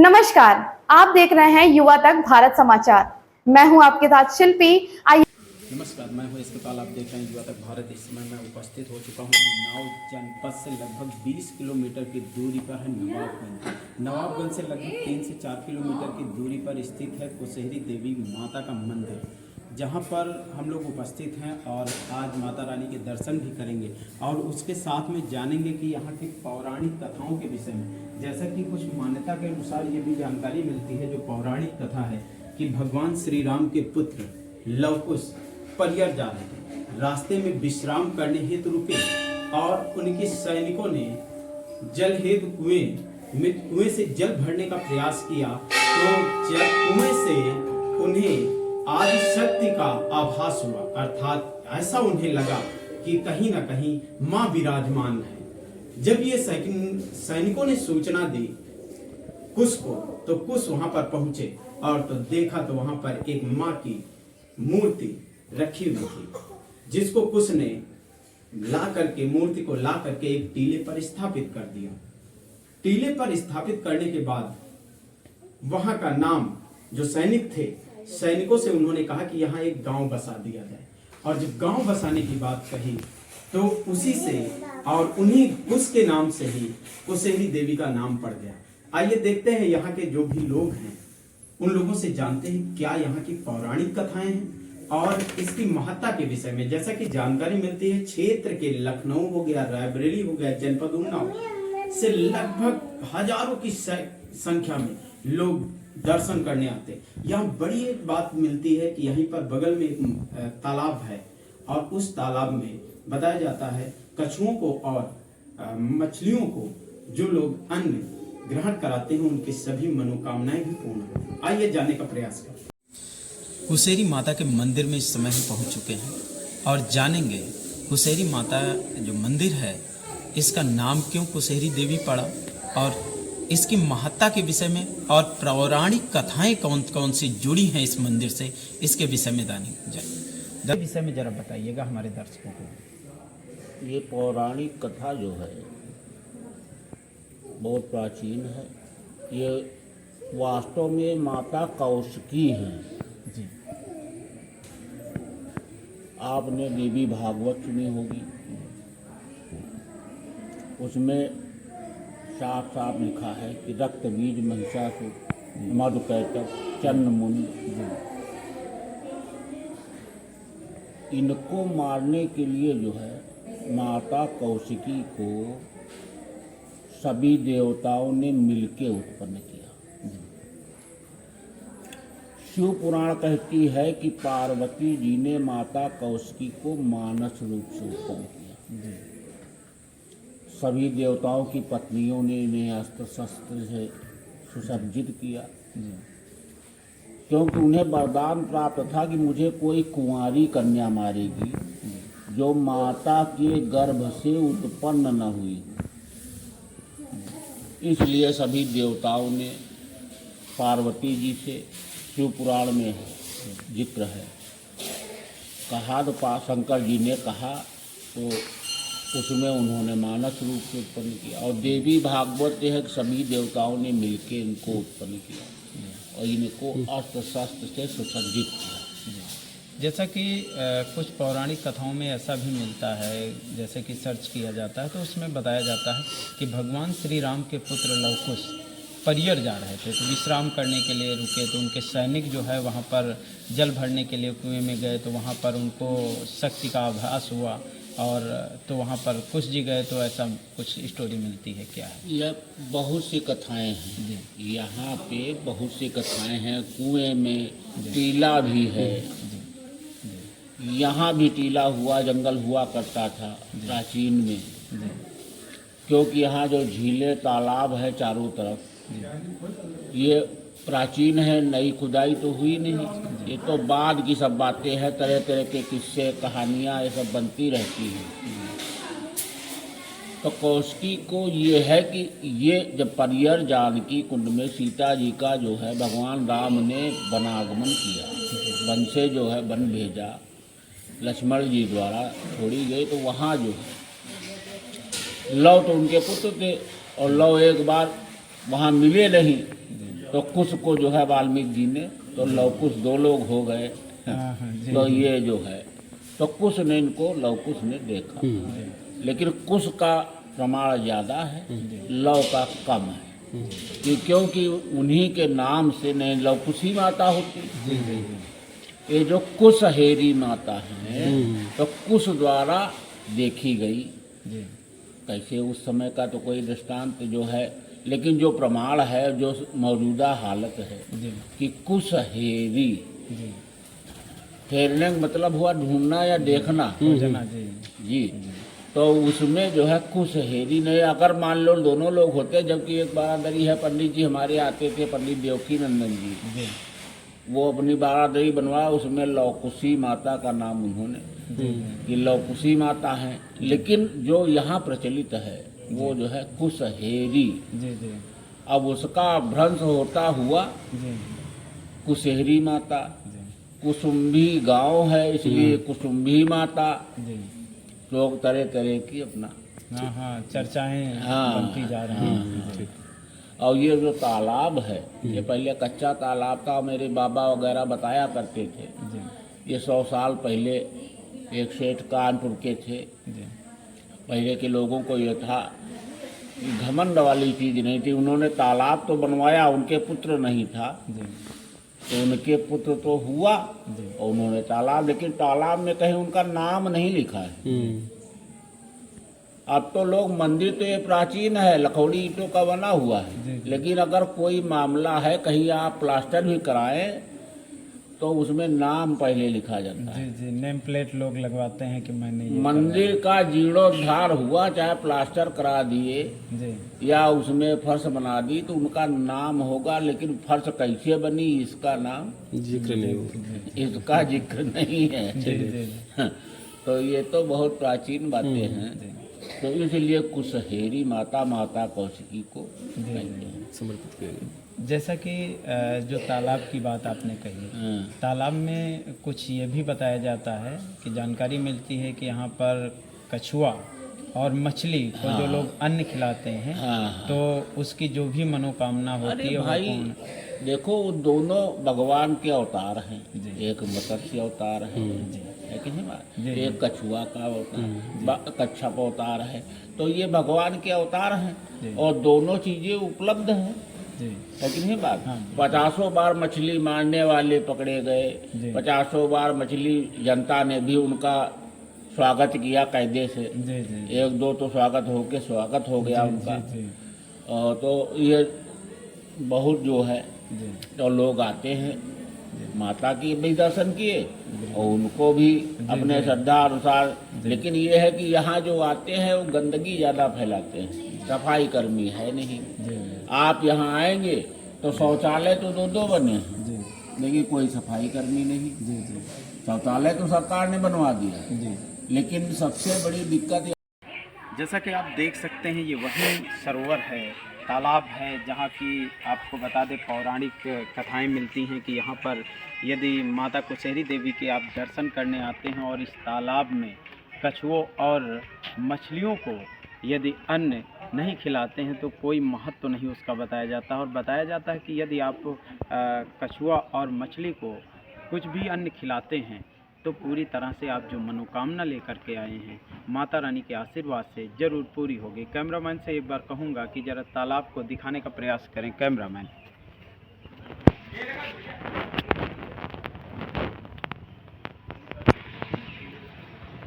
नमस्कार, आप देख रहे हैं युवा तक भारत समाचार। मैं हूं आपके साथ शिल्पी। आइए। नमस्कार, मैं हूं इस्कपाल। आप देख रहे हैं युवा तक भारत। इस समय मैं उपस्थित हो चुका हूं उन्नाव जनपद से लगभग 20 किलोमीटर की दूरी पर है नवाबगंज। नवाबगंज से लगभग 3 से 4 किलोमीटर की दूरी पर स्थित है कुशेरी देवी माता का मंदिर, जहां पर हम लोग उपस्थित हैं और आज माता रानी के दर्शन भी करेंगे और उसके साथ में जानेंगे कि यहाँ की पौराणिक कथाओं के विषय में। जैसा कि कुछ मान्यता के अनुसार ये भी जानकारी मिलती है, जो पौराणिक कथा है कि भगवान श्री राम के पुत्र लव कुश परियर जा रहे थे। रास्ते में विश्राम करने हेतु रुके और उनके सैनिकों ने जल हेतु कुएं से जल भरने का प्रयास किया, तो कुएं से उन्हें आदि शक्ति का आभास हुआ, अर्थात ऐसा उन्हें लगा कि कहीं ना कहीं मां विराजमान है। जब ये सैनिकों ने सूचना दी कुश को, तो कुश वहां पर पहुंचे और तो देखा तो वहां पर एक मां की मूर्ति रखी हुई थी, जिसको कुश ने मूर्ति को ला करके एक टीले पर स्थापित कर दिया। टीले पर स्थापित करने के बाद वहां का नाम, जो सैनिक थे, सैनिकों से उन्होंने कहा कि यहाँ एक गांव बसा दिया जाए। और जब गांव बसाने की बात कही तो उसी से और उन्हीं कुश के नाम से ही कुशेरी देवी का नाम पड़ गया। आइए देखते हैं यहाँ के जो भी लोग हैं, उन लोगों से जानते हैं क्या यहाँ की पौराणिक कथाएं हैं और इसकी महत्ता के विषय में। जैसा कि जानकारी मिलती है, क्षेत्र के लखनऊ हो गया, रायबरेली हो गया, जनपद उन्नाव से लगभग हजारों की संख्या में लोग दर्शन करने आते हैं। यहाँ बड़ी एक बात मिलती है कि यहीं पर बगल में एक तालाब है और उस तालाब में बताया जाता है कछुओं को और मछलियों को जो लोग अन्न ग्रहण कराते हैं, उनकी सभी मनोकामनाएं भी पूर्ण होती हैं। आइए जानने का प्रयास करें। कुशेरी माता के मंदिर में इस समय हम पहुंच चुके हैं और जानेंगे कुशेरी माता जो मंदिर है, इसका नाम क्यों कुशेरी देवी पड़ा और इसकी महत्ता के विषय में और पौराणिक कथाएं कौन कौन सी जुड़ी हैं इस मंदिर से, इसके विषय में जानेंगे। विषय में जरा बताइएगा हमारे दर्शकों को। ये पौराणिक कथा जो है बहुत प्राचीन है। ये वास्तव में माता कौशिकी हैं जी। आपने देवी भागवत सुनी होगी, उसमें साफ साफ लिखा है कि रक्त बीज महिषासुर मधुकैटभ चन्न मुनि, इनको मारने के लिए जो है माता कौशिकी को सभी देवताओं ने मिलके उत्पन्न किया। शिव पुराण कहती है कि पार्वती जी ने माता कौशिकी को मानस रूप से उत्पन्न किया। सभी देवताओं की पत्नियों ने इन्हें अस्त्र शस्त्र से सुसज्जित किया, क्योंकि उन्हें वरदान प्राप्त था कि मुझे कोई कुंवारी कन्या मारेगी जो माता के गर्भ से उत्पन्न न हुई। इसलिए सभी देवताओं ने पार्वती जी से, शिव पुराण में जिक्र है, कहा तो शंकर जी ने कहा, तो उसमें उन्होंने मानस रूप से उत्पन्न किया। और देवी भागवत है कि सभी देवताओं ने मिलकर इनको उत्पन्न किया और इनको अस्त्र शस्त्र से सुसज्जित किया। जैसा कि कुछ पौराणिक कथाओं में ऐसा भी मिलता है, जैसे कि सर्च किया जाता है तो उसमें बताया जाता है कि भगवान श्री राम के पुत्र लव कुश परियर जा रहे थे, तो विश्राम करने के लिए रुके, तो उनके सैनिक जो है वहाँ पर जल भरने के लिए कुएं में गए, तो वहाँ पर उनको शक्ति का आभास हुआ और तो वहाँ पर कुश जी गए, तो ऐसा कुछ स्टोरी मिलती है। क्या है? यह बहुत सी कथाएं हैं, यहाँ पे बहुत सी कथाएं हैं। कुएं में टीला भी है, यहाँ भी टीला हुआ, जंगल हुआ करता था प्राचीन में, क्योंकि यहाँ जो झीलें तालाब है चारों तरफ, ये प्राचीन है, नई खुदाई तो हुई नहीं। ये तो बाद की सब बातें हैं, तरह तरह के किस्से कहानियाँ ये सब बनती रहती हैं। तो कौशिकी को ये है कि ये जब परियर जानकी कुंड में सीता जी का जो है भगवान राम ने वनागमन किया, वन से जो है वन भेजा, लक्ष्मण जी द्वारा छोड़ी गई, तो वहाँ जो है लव तो उनके पुत्र थे और लव एक बार वहाँ मिले नहीं, तो कुश को जो है वाल्मीकि जी ने, तो लवकुश 2 लोग हो गए। तो ये जो है, तो कुश ने इनको लवकुश ने देखा, लेकिन कुश का प्रमाण ज़्यादा है, लव का कम है, क्योंकि उन्हीं के नाम से नहीं लवकुशी माता होती। ये जो कुशहेरी माता है, तो कुश द्वारा देखी गई। कैसे उस समय का तो कोई दृष्टांत जो है, लेकिन जो प्रमाण है, जो मौजूदा हालत है कि कुशहेरी, हेरने का मतलब हुआ ढूंढना या देखना जी। तो उसमें जो है कुशहेरी नहीं, अगर मान लो दोनों लोग होते, जबकि एक बारादरी है, पंडित जी हमारे आते थे, पंडित देवकी नंदन जी, वो अपनी बारादरी बनवाया, उसमें लवकुशी माता का नाम उन्होंने कि लवकुशी माता है, लेकिन जो यहाँ प्रचलित है वो जो है कुशहेरी। अब उसका भ्रंश होता हुआ कुशहेरी माता। कुसुम्भी गांव है, इसलिए कुसुम्भी माता। लोग तरह तरह की अपना चर्चाएं बनती जा रही हैं। और ये जो तालाब है, ये पहले कच्चा तालाब था, मेरे बाबा वगैरह बताया करते थे। ये 100 साल पहले एक सेठ कानपुर के थे, पहले के लोगों को ये था कि घमंड वाली चीज़ नहीं थी। उन्होंने तालाब तो बनवाया, उनके पुत्र नहीं था, तो उनके पुत्र तो हुआ और उन्होंने तालाब, लेकिन तालाब में कहीं उनका नाम नहीं लिखा है। अब तो लोग, मंदिर तो ये प्राचीन है, लखौड़ी ईंटों का बना हुआ है, लेकिन अगर कोई मामला है, कहीं आप प्लास्टर भी कराएं तो उसमें नाम पहले लिखा जाता है। जी, नेम प्लेट लोग लगवाते हैं कि मैंने ये मंदिर का जीर्णोद्धार हुआ, चाहे प्लास्टर करा दिए या उसमें फर्श बना दी, तो उनका नाम होगा, लेकिन फर्श कैसे बनी इसका नाम जिक्र नहीं, इसका जिक्र नहीं है। तो ये तो बहुत प्राचीन बातें हैं। तो इसलिए कुशहेरी माता, माता कौशिकी को कहते हैं, समर्पित किया। जैसा कि जो तालाब की बात आपने कही, तालाब में कुछ ये भी बताया जाता है कि जानकारी मिलती है कि यहाँ पर कछुआ और मछली को जो लोग अन्न खिलाते हैं, तो उसकी जो भी मनोकामना होती है भाई देखो, वो दोनों भगवान के अवतार हैं। एक मत्स्य अवतार है कि नहीं बात, एक कछुआ का अवतार, कच्छप अवतार है, तो ये भगवान के अवतार हैं और दोनों चीजें उपलब्ध हैं, है कि नहीं बात। 50 बार मछली मारने वाले पकड़े गए, 50 बार मछली जनता ने भी उनका स्वागत किया कायदे से। एक दो तो स्वागत हो गया उनका। और तो ये बहुत जो है, तो लोग आते हैं, माता की भी दर्शन किए और उनको भी अपने श्रद्धा अनुसार। लेकिन ये है कि यहाँ जो आते हैं वो गंदगी ज़्यादा फैलाते हैं, सफाई कर्मी है नहीं। आप यहाँ आएंगे तो शौचालय तो 2 बने हैं, लेकिन कोई सफाई कर्मी नहीं। शौचालय तो सरकार ने बनवा दिया, लेकिन सबसे बड़ी दिक्कत, जैसा कि आप देख सकते हैं, ये वही सरोवर है, तालाब है, जहाँ की आपको बता दें पौराणिक कथाएं मिलती हैं कि यहाँ पर यदि माता कुशेरी देवी के आप दर्शन करने आते हैं और इस तालाब में कछुओं और मछलियों को यदि अन्न नहीं खिलाते हैं तो कोई महत्व नहीं उसका बताया जाता है। और बताया जाता है कि यदि आप कछुआ और मछली को कुछ भी अन्न खिलाते हैं तो पूरी तरह से आप जो मनोकामना लेकर के आए हैं माता रानी के आशीर्वाद से ज़रूर पूरी होगी। कैमरामैन से एक बार कहूँगा कि ज़रा तालाब को दिखाने का प्रयास करें कैमरामैन।